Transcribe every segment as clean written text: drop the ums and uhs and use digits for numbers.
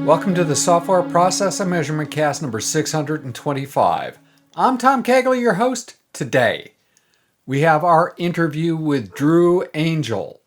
Welcome to the Software Process and Measurement Cast number 625. I'm Tom Cagley, your host. Today, we have our interview with Drew Angell.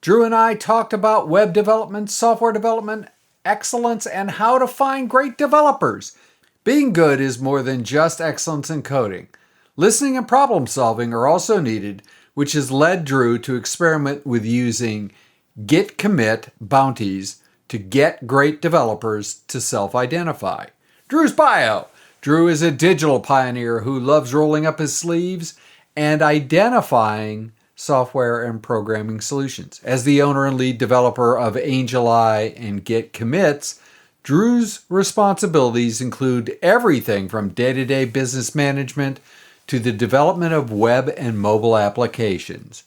Drew and I talked about web development, software development, excellence, and how to find great developers. Being good is more than just excellence in coding. Listening and problem solving are also needed, which has led Drew to experiment with using GitCommit Bounties to get great developers to self-identify. Drew's bio. Drew is a digital pioneer who loves rolling up his sleeves and identifying software and programming solutions. As the owner and lead developer of AngellEYE and GitCommits, Drew's responsibilities include everything from day-to-day business management to the development of web and mobile applications.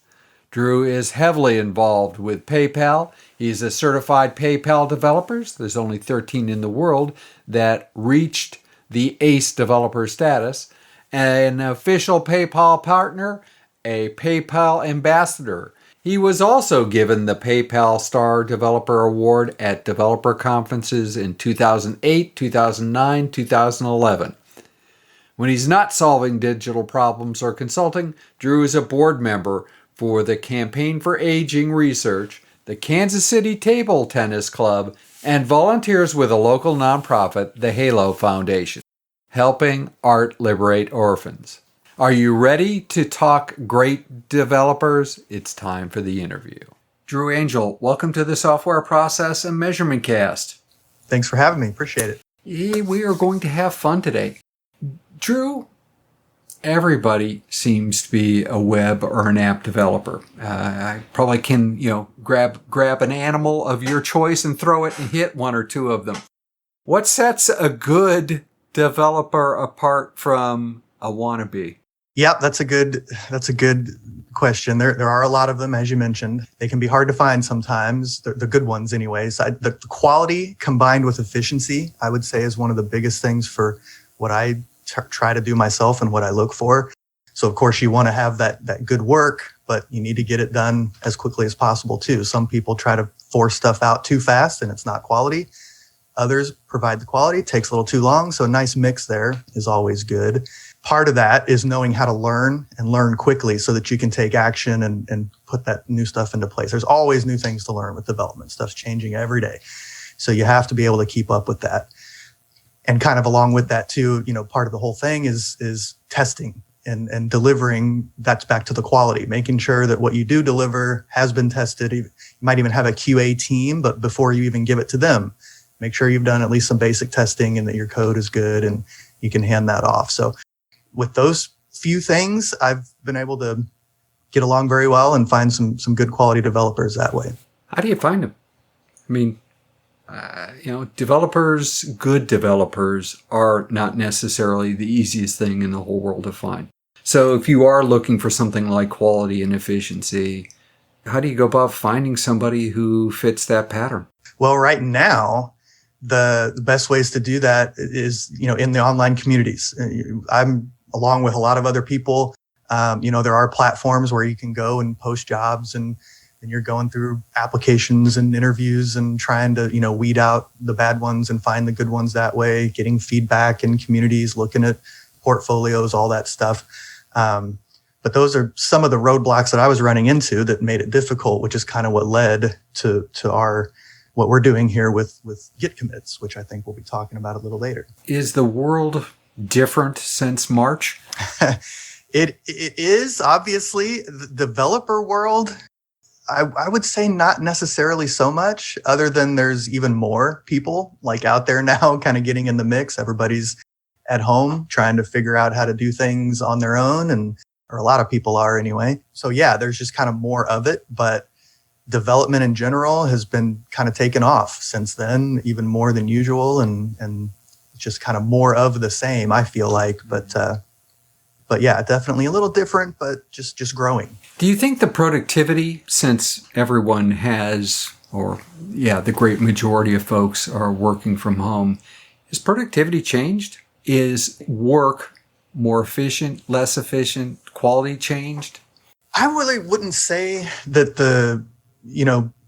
Drew is heavily involved with PayPal. He's a certified PayPal developer. There's only 13 in the world that reached the ACE developer status. An official PayPal partner, a PayPal ambassador. He was also given the PayPal Star Developer Award at developer conferences in 2008, 2009, 2011. When he's not solving digital problems or consulting, Drew is a board member for the Campaign for Aging Research, the Kansas City Table Tennis Club, and volunteers with a local nonprofit, the Halo Foundation, helping Art Liberate Orphans. Are you ready to talk great developers? It's time for the interview. Drew Angell, welcome to the Software Process and Measurement Cast. Thanks for having me. Appreciate it. We are going to have fun today. Drew, everybody seems to be a web or an app developer. I probably can, grab an animal of your choice and throw it and hit one or two of them. What sets a good developer apart from a wannabe? Yep, that's a good question. There are a lot of them, as you mentioned. They can be hard to find sometimes. The good ones, anyways. The quality combined with efficiency, I would say, is one of the biggest things for what I try to do myself and what I look for. So of course you want to have that good work, but you need to get it done as quickly as possible too. Some people try to force stuff out too fast and it's not quality. Others provide the quality, it takes a little too long. So a nice mix there is always good. Part of that is knowing how to learn and learn quickly so that you can take action and put that new stuff into place. There's always new things to learn with development. Stuff's changing every day. So you have to be able to keep up with that. And kind of along with that too, part of the whole thing is testing and delivering. That's back to the quality, making sure that what you do deliver has been tested. You might even have a QA team, but before you even give it to them, make sure you've done at least some basic testing and that your code is good and you can hand that off. So with those few things, I've been able to get along very well and find some good quality developers that way. How do you find them? I mean, good developers are not necessarily the easiest thing in the whole world to find. So if you are looking for something like quality and efficiency, how do you go about finding somebody who fits that pattern? Well, right now, the best ways to do that is, in the online communities. I'm along with a lot of other people. There are platforms where you can go and post jobs and you're going through applications and interviews and trying to, weed out the bad ones and find the good ones that way, getting feedback in communities, looking at portfolios, all that stuff. But those are some of the roadblocks that I was running into that made it difficult, which is kind of what led to what we're doing here with GitCommits, which I think we'll be talking about a little later. Is the world different since March? It is, obviously. The developer world, I would say not necessarily so much, other than there's even more people like out there now kind of getting in the mix. Everybody's at home trying to figure out how to do things on their own, or a lot of people are anyway. So yeah, there's just kind of more of it, but development in general has been kind of taken off since then, even more than usual, and just kind of more of the same, I feel like. But yeah, definitely a little different, but just growing. Do you think the productivity, since everyone has, the great majority of folks are working from home, has productivity changed? Is work more efficient, less efficient, quality changed? I really wouldn't say that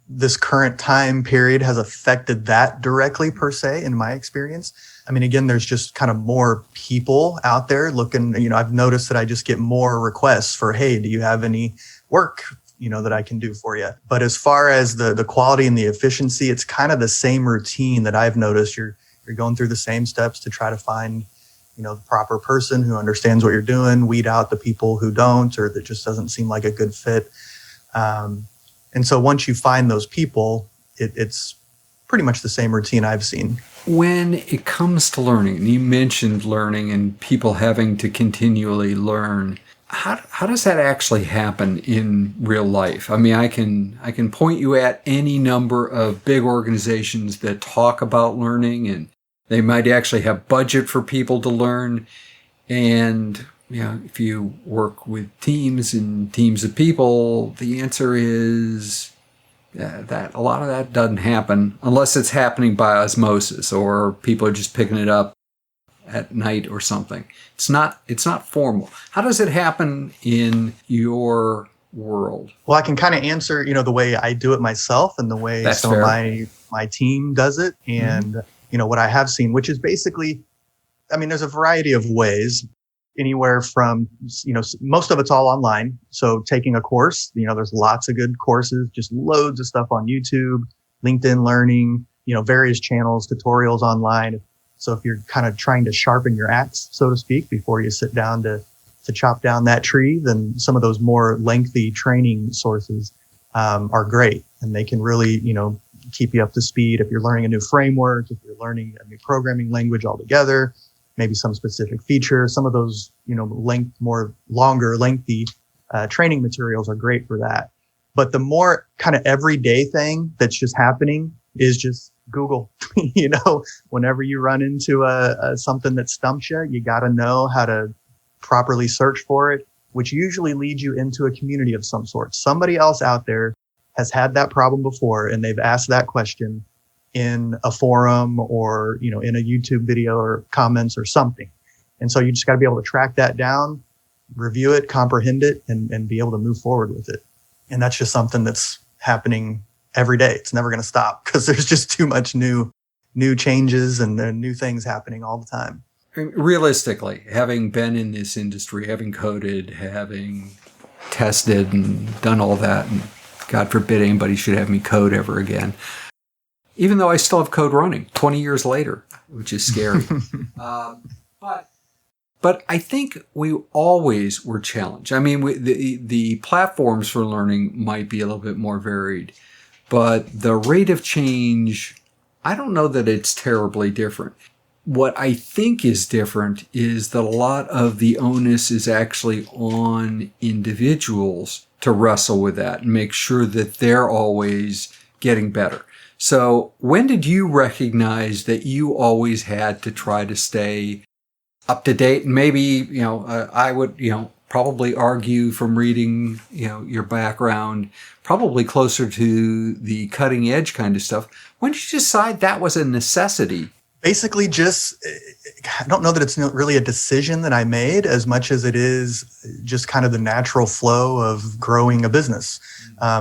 this current time period has affected that directly per se in my experience. I mean, again, there's just kind of more people out there looking, I've noticed that I just get more requests for, hey, do you have any work, that I can do for you? But as far as the quality and the efficiency, it's kind of the same routine that I've noticed. You're going through the same steps to try to find, the proper person who understands what you're doing, weed out the people who don't, or that just doesn't seem like a good fit. And so once you find those people, it's pretty much the same routine I've seen. When it comes to learning, and you mentioned learning and people having to continually learn, how does that actually happen in real life? I mean, I can point you at any number of big organizations that talk about learning, and they might actually have budget for people to learn. And if you work with teams and teams of people, the answer is that a lot of that doesn't happen unless it's happening by osmosis or people are just picking it up at night or something. It's not formal. How does it happen in your world? Well, I can kind of answer, the way I do it myself and the way That's some fair. of my team does it. And, what I have seen, which is basically, there's a variety of ways, anywhere from, most of it's all online. So taking a course, there's lots of good courses, just loads of stuff on YouTube, LinkedIn Learning, various channels, tutorials online. So if you're kind of trying to sharpen your axe, so to speak, before you sit down to chop down that tree, then some of those more lengthy training sources are great. And they can really, keep you up to speed. If you're learning a new framework, if you're learning a new programming language altogether, maybe some specific feature, some of those, lengthy training materials are great for that. But the more kind of everyday thing that's just happening is just Google. Whenever you run into something that stumps you, you got to know how to properly search for it, which usually leads you into a community of some sort. Somebody else out there has had that problem before, and they've asked that question in a forum or, in a YouTube video or comments or something. And so you just got to be able to track that down, review it, comprehend it, and be able to move forward with it. And that's just something that's happening every day. It's never going to stop because there's just too much new changes and new things happening all the time. Realistically, having been in this industry, having coded, having tested and done all that, and God forbid anybody should have me code ever again, even though I still have code running 20 years later, which is scary. But I think we always were challenged. I mean, the platforms for learning might be a little bit more varied, but the rate of change, I don't know that it's terribly different. What I think is different is that a lot of the onus is actually on individuals to wrestle with that and make sure that they're always getting better. So when did you recognize that you always had to try to stay up to date? And maybe, I would, probably argue from reading, your background, probably closer to the cutting edge kind of stuff. When did you decide that was a necessity? Basically I don't know that it's really a decision that I made as much as it is just kind of the natural flow of growing a business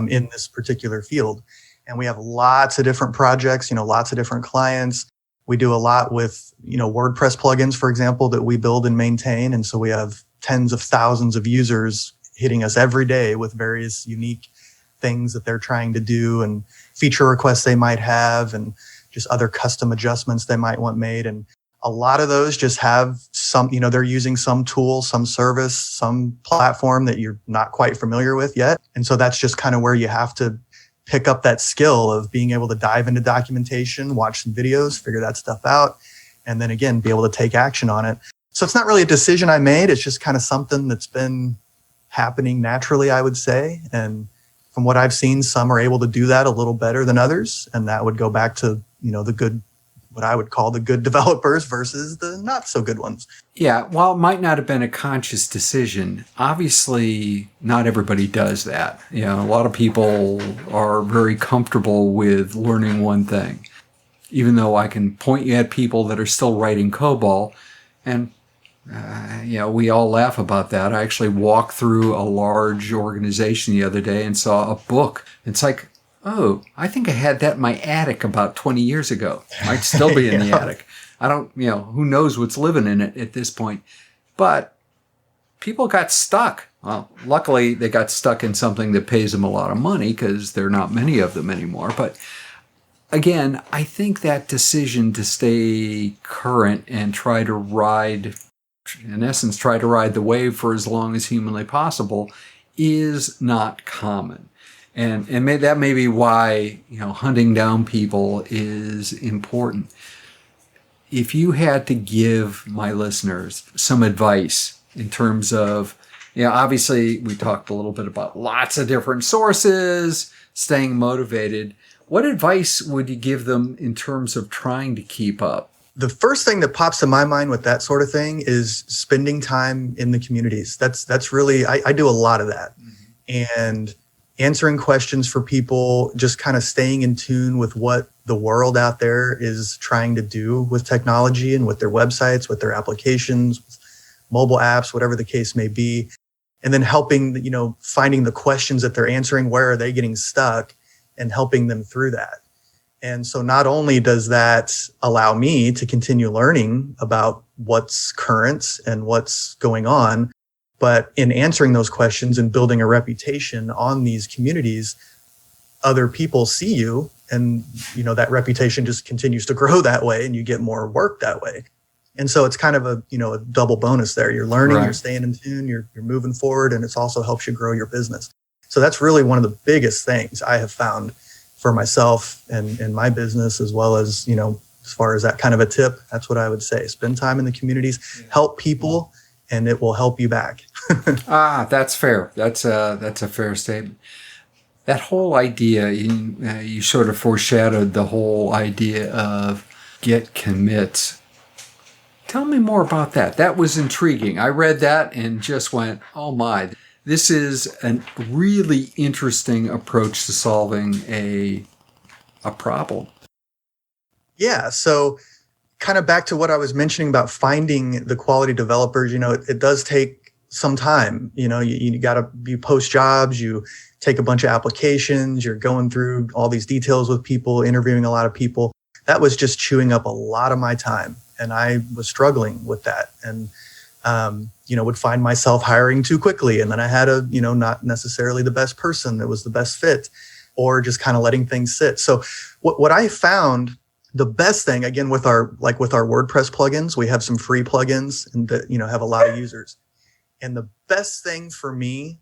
in this particular field. And we have lots of different projects, lots of different clients. We do a lot with, WordPress plugins, for example, that we build and maintain. And so we have tens of thousands of users hitting us every day with various unique things that they're trying to do and feature requests they might have and just other custom adjustments they might want made. And a lot of those just have some, they're using some tool, some service, some platform that you're not quite familiar with yet. And so that's just kind of where you have to pick up that skill of being able to dive into documentation, watch some videos, figure that stuff out, and then again, be able to take action on it. So it's not really a decision I made. It's just kind of something that's been happening naturally, I would say. And from what I've seen, some are able to do that a little better than others. And that would go back to, the good, what I would call the good developers versus the not so good ones. Yeah, while it might not have been a conscious decision, obviously not everybody does that. A lot of people are very comfortable with learning one thing. Even though I can point you at people that are still writing COBOL, and we all laugh about that. I actually walked through a large organization the other day and saw a book. It's like, oh, I think I had that in my attic about 20 years ago. Might still be in the attic. I don't, who knows what's living in it at this point. But people got stuck. Well, luckily they got stuck in something that pays them a lot of money because there are not many of them anymore. But again, I think that decision to stay current and try to ride the wave for as long as humanly possible is not common. And that may be why, hunting down people is important. If you had to give my listeners some advice in terms of, obviously we talked a little bit about lots of different sources, staying motivated. What advice would you give them in terms of trying to keep up? The first thing that pops to my mind with that sort of thing is spending time in the communities. That's really, I do a lot of that. And answering questions for people, just kind of staying in tune with what the world out there is trying to do with technology and with their websites, with their applications, with mobile apps, whatever the case may be. And then helping, finding the questions that they're answering, where are they getting stuck, and helping them through that. And so not only does that allow me to continue learning about what's current and what's going on, but in answering those questions and building a reputation on these communities, other people see you, and that reputation just continues to grow that way, and you get more work that way. And so it's kind of a double bonus there. You're learning, right. You're staying in tune, you're moving forward, and it also helps you grow your business. So that's really one of the biggest things I have found for myself and my business, as well as, as far as that kind of a tip, that's what I would say. Spend time in the communities, help people, and it will help you back. That's fair. That's a fair statement. That whole idea, you sort of foreshadowed the whole idea of GitCommits. Tell me more about that. That was intriguing. I read that and just went, oh my, this is a really interesting approach to solving a problem. Yeah. So kind of back to what I was mentioning about finding the quality developers, it does take some time. You post jobs, you take a bunch of applications, you're going through all these details with people, interviewing a lot of people. That was just chewing up a lot of my time. And I was struggling with that, and, would find myself hiring too quickly. And then I had not necessarily the best person that was the best fit, or just kind of letting things sit. So what I found, the best thing, again, with our WordPress plugins, we have some free plugins and that, have a lot of users. And the best thing for me,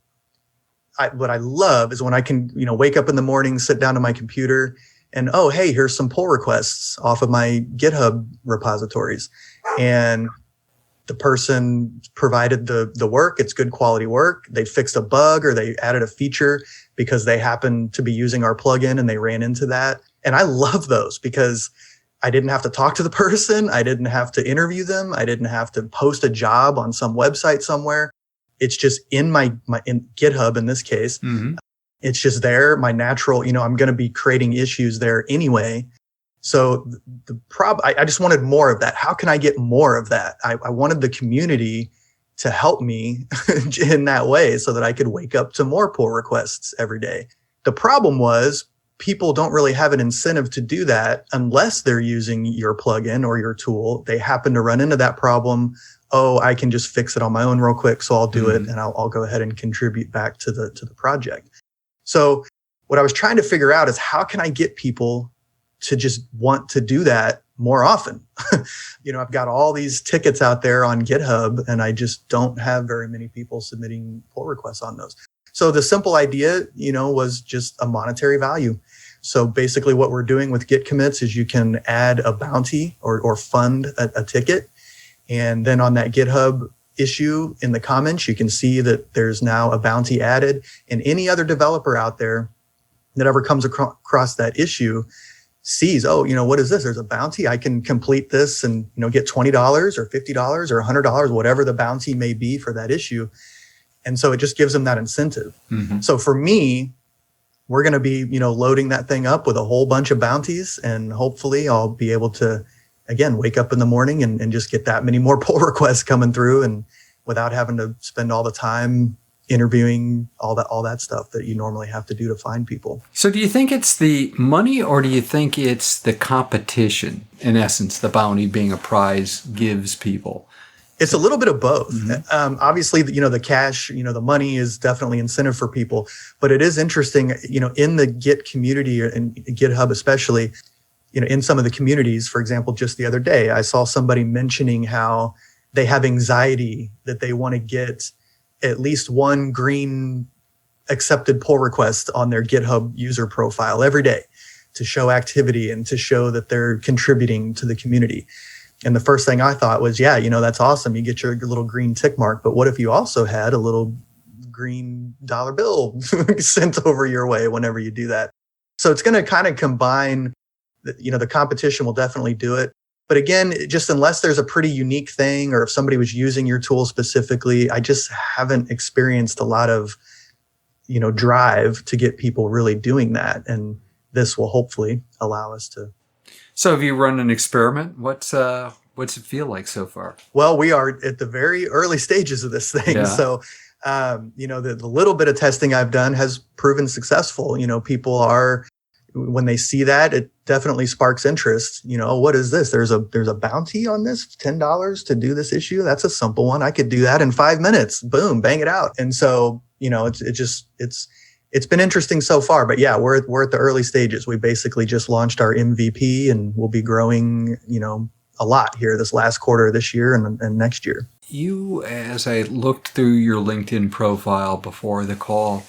what I love is when I can, wake up in the morning, sit down to my computer, and, oh, hey, here's some pull requests off of my GitHub repositories. And the person provided the work. It's good quality work. They fixed a bug or they added a feature because they happened to be using our plugin and they ran into that. And I love those because I didn't have to talk to the person. I didn't have to interview them. I didn't have to post a job on some website somewhere. It's just in in GitHub in this case. Mm-hmm. It's just there, my natural, I'm going to be creating issues there anyway. So I just wanted more of that. How can I get more of that? I wanted the community to help me in that way so that I could wake up to more pull requests every day. The problem was people don't really have an incentive to do that unless they're using your plugin or your tool. They happen to run into that problem. Oh, I can just fix it on my own real quick. So I'll do it and I'll go ahead and contribute back to the project. So what I was trying to figure out is how can I get people to just want to do that more often? I've got all these tickets out there on GitHub and I just don't have very many people submitting pull requests on those. So the simple idea, was just a monetary value. So basically what we're doing with GitCommits is you can add a bounty or fund a ticket. And then on that GitHub issue in the comments, you can see that there's now a bounty added, and any other developer out there that ever comes across that issue sees, oh, what is this? There's a bounty. I can complete this and, get $20 or $50 or $100, whatever the bounty may be for that issue. And so it just gives them that incentive. Mm-hmm. So for me, we're going to be, loading that thing up with a whole bunch of bounties, and hopefully I'll be able to, again, wake up in the morning and just get that many more pull requests coming through, and without having to spend all the time, interviewing, all that stuff that you normally have to do to find people. So do you think it's the money, or do you think it's the competition, in essence, the bounty being a prize gives people? It's a little bit of both. Obviously, the cash, the money is definitely incentive for people, but it is interesting, in the Git community and GitHub especially, in some of the communities. For example, just the other day, I saw somebody mentioning how they have anxiety that they want to get at least one green accepted pull request on their GitHub user profile every day to show activity and to show that they're contributing to the community. And the first thing I thought was, yeah, that's awesome. You get your little green tick mark, but what if you also had a little green dollar bill sent over your way whenever you do that? So it's going to kind of combine, the competition will definitely do it. But again, just unless there's a pretty unique thing, or if somebody was using your tool specifically, I just haven't experienced a lot of, drive to get people really doing that. And this will hopefully allow us to. So have you run an experiment? What's it feel like so far? Well, we are at the very early stages of this thing. Yeah. So, the little bit of testing I've done has proven successful. People are, when they see that, it definitely sparks interest. What is this? There's a bounty on this, $10 to do this issue. That's a simple one. I could do that in 5 minutes. Boom, bang it out. And so, it's been interesting so far. But yeah, we're at the early stages. We basically just launched our MVP, and we'll be growing, a lot here this last quarter of this year and next year. You, as I looked through your LinkedIn profile before the call,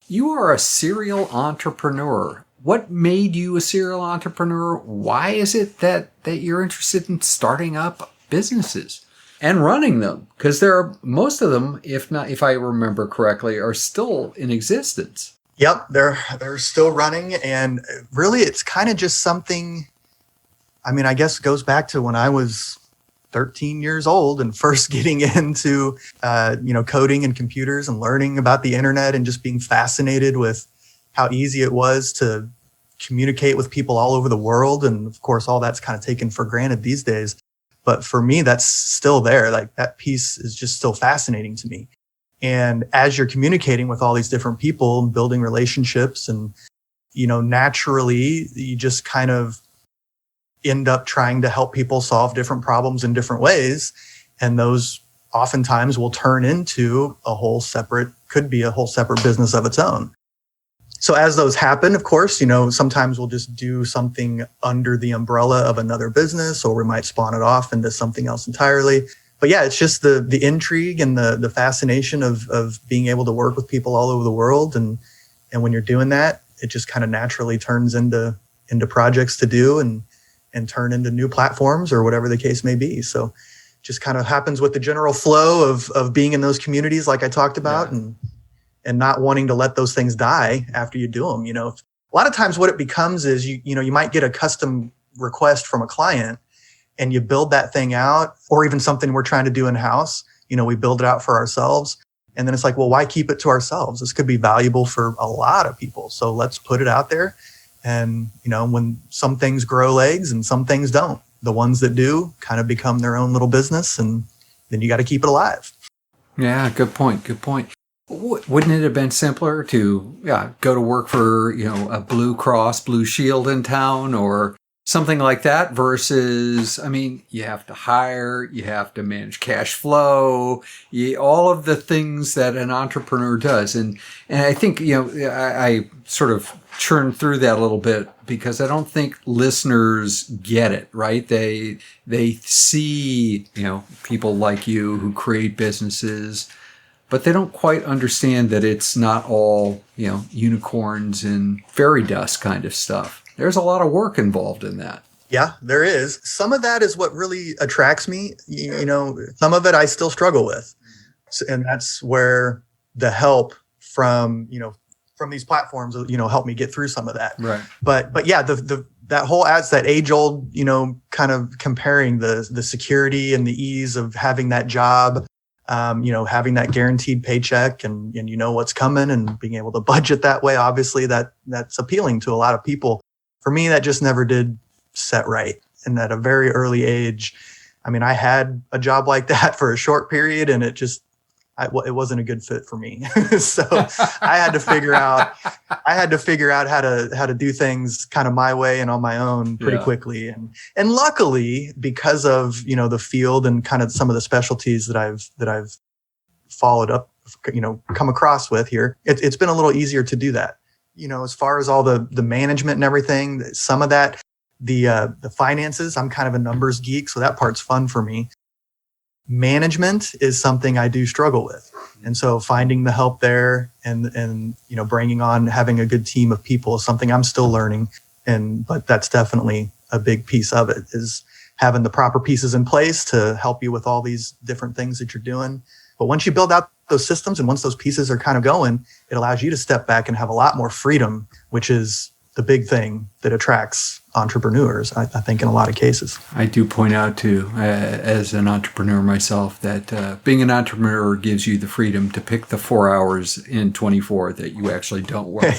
you are a serial entrepreneur. What made you a serial entrepreneur? Why is it that you're interested in starting up businesses and running them? Because most of them, if I remember correctly, are still in existence. Yep, they're still running, and really, it's kind of just something. I guess it goes back to when I was 13 years old and first getting into coding and computers and learning about the internet, and just being fascinated with how easy it was to communicate with people all over the world. And of course, all that's kind of taken for granted these days. But for me, that's still there. Like, that piece is just still fascinating to me. And as you're communicating with all these different people, building relationships, and, naturally, you just kind of end up trying to help people solve different problems in different ways. And those oftentimes will turn into could be a whole separate business of its own. So as those happen, of course, sometimes we'll just do something under the umbrella of another business, or we might spawn it off into something else entirely. But yeah, it's just the intrigue and the fascination of being able to work with people all over the world. And when you're doing that, it just kind of naturally turns into projects to do and turn into new platforms, or whatever the case may be. So just kind of happens with the general flow of being in those communities, like I talked about, yeah. And not wanting to let those things die after you do them. A lot of times what it becomes is you might get a custom request from a client, and you build that thing out, or even something we're trying to do in-house. We build it out for ourselves. And then it's like, well, why keep it to ourselves? This could be valuable for a lot of people. So let's put it out there. And, when some things grow legs and some things don't, the ones that do kind of become their own little business, and then you got to keep it alive. Yeah, good point. Wouldn't it have been simpler to go to work for, a Blue Cross Blue Shield in town or something like that versus, you have to hire, you have to manage cash flow, all of the things that an entrepreneur does. And I think, I sort of churned through that a little bit because I don't think listeners get it, right? They see, people like you who create businesses, but they don't quite understand that it's not all, unicorns and fairy dust kind of stuff. There's a lot of work involved in that. Yeah, there is. Some of that is what really attracts me. Some of it I still struggle with. And that's where the help from these platforms, help me get through some of that. Right. But yeah, that whole that age old, kind of comparing the security and the ease of having that job, having that guaranteed paycheck and what's coming, and being able to budget that way. Obviously that's appealing to a lot of people. For me, that just never did set right. And at a very early age, I had a job like that for a short period, and it wasn't a good fit for me. So I had to figure out how to do things kind of my way and on my own pretty quickly. And luckily, because of, the field and kind of some of the specialties that I've followed up, come across with here, it's been a little easier to do that. As far as all the management and everything, some of that, the finances, I'm kind of a numbers geek, so that part's fun for me. Management is something I do struggle with. And so finding the help there and bringing on, having a good team of people is something I'm still learning. But that's definitely a big piece of it, is having the proper pieces in place to help you with all these different things that you're doing. But once you build out those systems and once those pieces are kind of going, it allows you to step back and have a lot more freedom, which is the big thing that attracts entrepreneurs, I think, in a lot of cases. I do point out, too, as an entrepreneur myself, that being an entrepreneur gives you the freedom to pick the 4 hours in 24 that you actually don't work.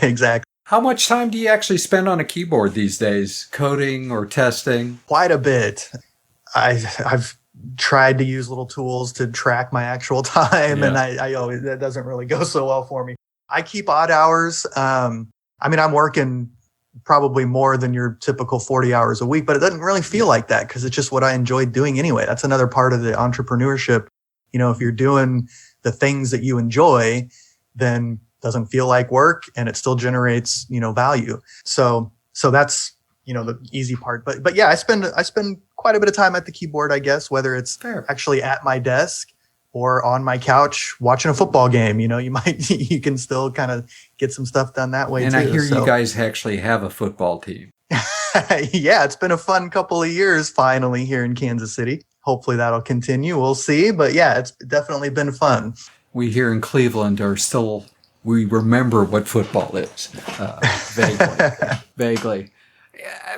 Exactly. How much time do you actually spend on a keyboard these days, coding or testing? Quite a bit. I've tried to use little tools to track my actual time, and I always, that doesn't really go so well for me. I keep odd hours. I'm working probably more than your typical 40 hours a week, but it doesn't really feel like that because it's just what I enjoy doing anyway. That's another part of the entrepreneurship. If you're doing the things that you enjoy, then it doesn't feel like work and it still generates, value. So that's, the easy part. But yeah, I spend quite a bit of time at the keyboard, I guess, whether it's actually at my desk or on my couch watching a football game. You can still kind of get some stuff done that way, and too. And I hear you guys actually have a football team. Yeah, it's been a fun couple of years finally here in Kansas City. Hopefully that'll continue. We'll see. But yeah, it's definitely been fun. We here in Cleveland we remember what football is, vaguely.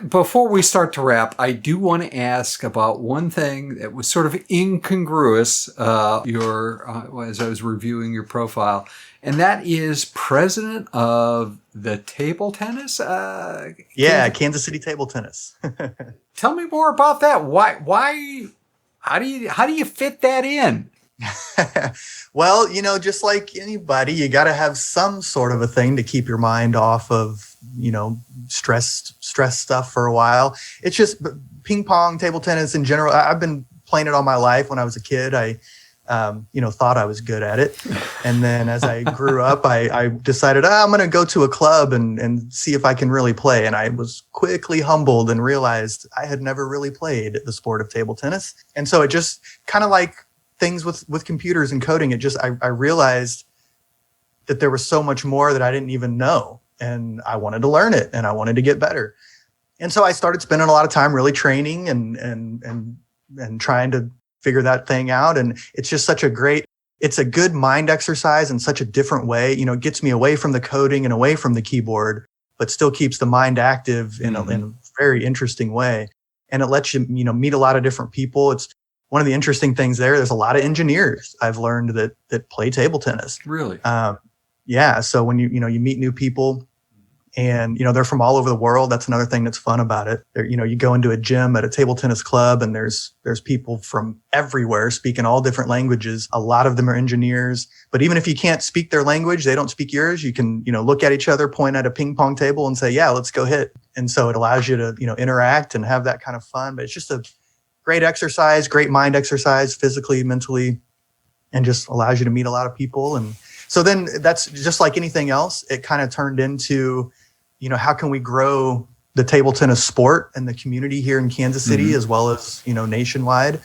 Before we start to wrap, I do want to ask about one thing that was sort of incongruous as I was reviewing your profile, and that is president of the table tennis. Kansas City Table Tennis. Tell me more about that. Why? How do you fit that in? Well, just like anybody, you got to have some sort of a thing to keep your mind off of, stress stuff for a while. It's just ping pong, table tennis in general. I've been playing it all my life. When I was a kid, I thought I was good at it. And then as I grew up, I decided, I'm going to go to a club and see if I can really play. And I was quickly humbled and realized I had never really played the sport of table tennis. And so it just kind of like things with computers and coding, I realized that there was so much more that I didn't even know. And I wanted to learn it and I wanted to get better. And so I started spending a lot of time really training and trying to figure that thing out. And it's just it's a good mind exercise in such a different way. It gets me away from the coding and away from the keyboard, but still keeps the mind active in a very interesting way. And it lets you, meet a lot of different people. It's one of the interesting things there. There's a lot of engineers I've learned that play table tennis. Really? Yeah. So when you meet new people and, they're from all over the world, that's another thing that's fun about it. You go into a gym at a table tennis club and there's people from everywhere speaking all different languages. A lot of them are engineers, but even if you can't speak their language, they don't speak yours. You can, look at each other, point at a ping pong table and say, yeah, let's go hit. And so it allows you to, interact and have that kind of fun, but it's just a great exercise, great mind exercise, physically, mentally, and just allows you to meet a lot of people. And so then that's just like anything else. It kind of turned into, how can we grow the table tennis sport and the community here in Kansas City, as well as, nationwide.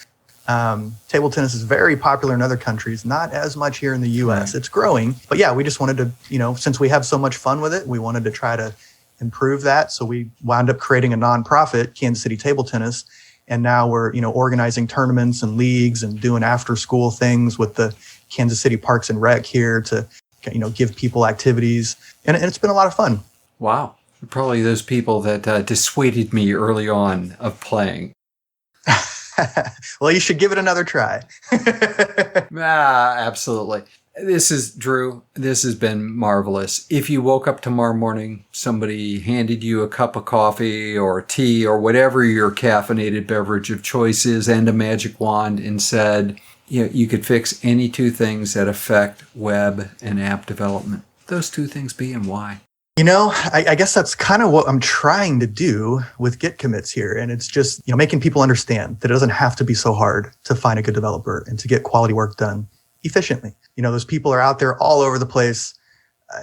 Table tennis is very popular in other countries, not as much here in the US. Right. It's growing, but yeah, we just wanted to, since we have so much fun with it, we wanted to try to improve that. So we wound up creating a nonprofit, Kansas City Table Tennis. And now we're, organizing tournaments and leagues and doing after school things with the Kansas City Parks and Rec here to, give people activities. And it's been a lot of fun. Wow. Probably those people that dissuaded me early on of playing. Well, you should give it another try. Absolutely. This is Drew. This has been marvelous. If you woke up tomorrow morning, somebody handed you a cup of coffee or tea or whatever your caffeinated beverage of choice is and a magic wand and said, you could fix any two things that affect web and app development. Those two things being why? I guess that's kind of what I'm trying to do with GitCommits here. And it's just, making people understand that it doesn't have to be so hard to find a good developer and to get quality work done efficiently. Those people are out there all over the place.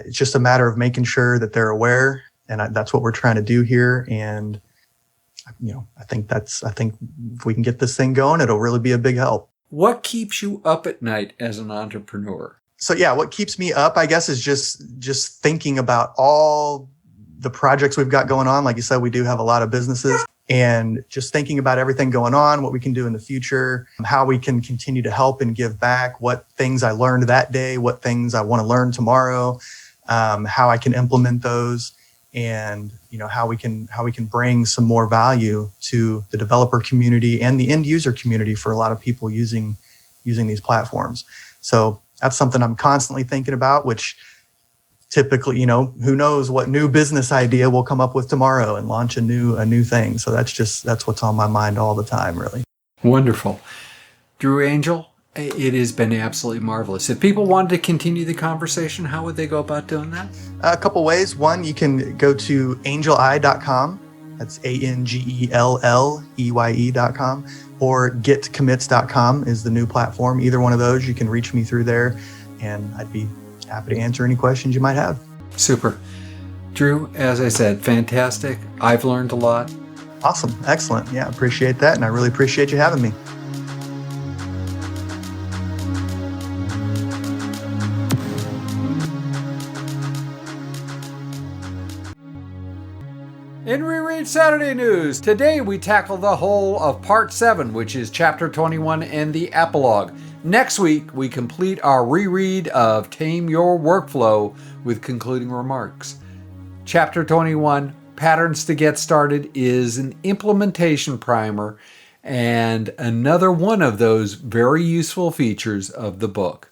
It's just a matter of making sure that they're aware. And that's what we're trying to do here. And, I think if we can get this thing going, it'll really be a big help. What keeps you up at night as an entrepreneur? So yeah, what keeps me up, I guess, is just thinking about all the projects we've got going on. Like you said, we do have a lot of businesses, and just thinking about everything going on, what we can do in the future, how we can continue to help and give back, what things I learned that day, what things I want to learn tomorrow, how I can implement those, and how we can bring some more value to the developer community and the end user community for a lot of people using these platforms. So that's something I'm constantly thinking about, which typically, who knows what new business idea we'll come up with tomorrow and launch a new thing. So that's what's on my mind all the time, really. Wonderful. Drew Angell, it has been absolutely marvelous. If people wanted to continue the conversation, how would they go about doing that? A couple ways. One, you can go to AngellEYE.com. That's AngellEYE.com. Or GitCommits.com is the new platform. Either one of those, you can reach me through there, and I'd be happy to answer any questions you might have. Super. Drew, as I said, fantastic. I've learned a lot. Awesome. Excellent. Yeah, appreciate that, and I really appreciate you having me. In Reread Saturday News, today we tackle the whole of Part 7, which is Chapter 21 and the epilogue. Next week, we complete our reread of Tame Your Workflow with concluding remarks. Chapter 21, Patterns to Get Started, is an implementation primer and another one of those very useful features of the book.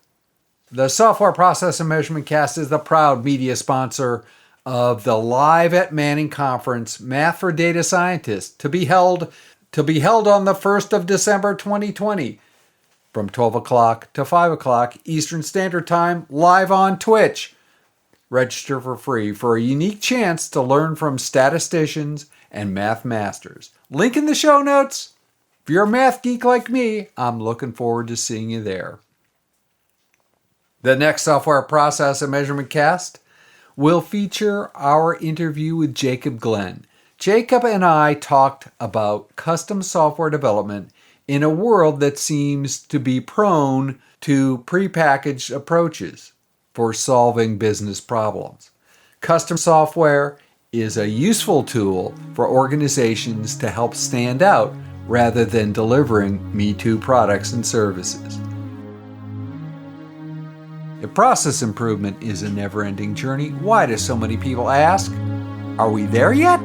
The Software Process and Measurement Cast is the proud media sponsor of the Live at Manning Conference, Math for Data Scientists, to be held on the 1st of December 2020 from 12 o'clock to 5 o'clock Eastern Standard Time, live on Twitch. Register for free for a unique chance to learn from statisticians and math masters. Link in the show notes. If you're a math geek like me, I'm looking forward to seeing you there. The next Software Process and Measurement Cast will feature our interview with Jacob Glenn. Jacob and I talked about custom software development in a world that seems to be prone to prepackaged approaches for solving business problems. Custom software is a useful tool for organizations to help stand out rather than delivering me-too products and services. If process improvement is a never-ending journey, why do so many people ask, are we there yet?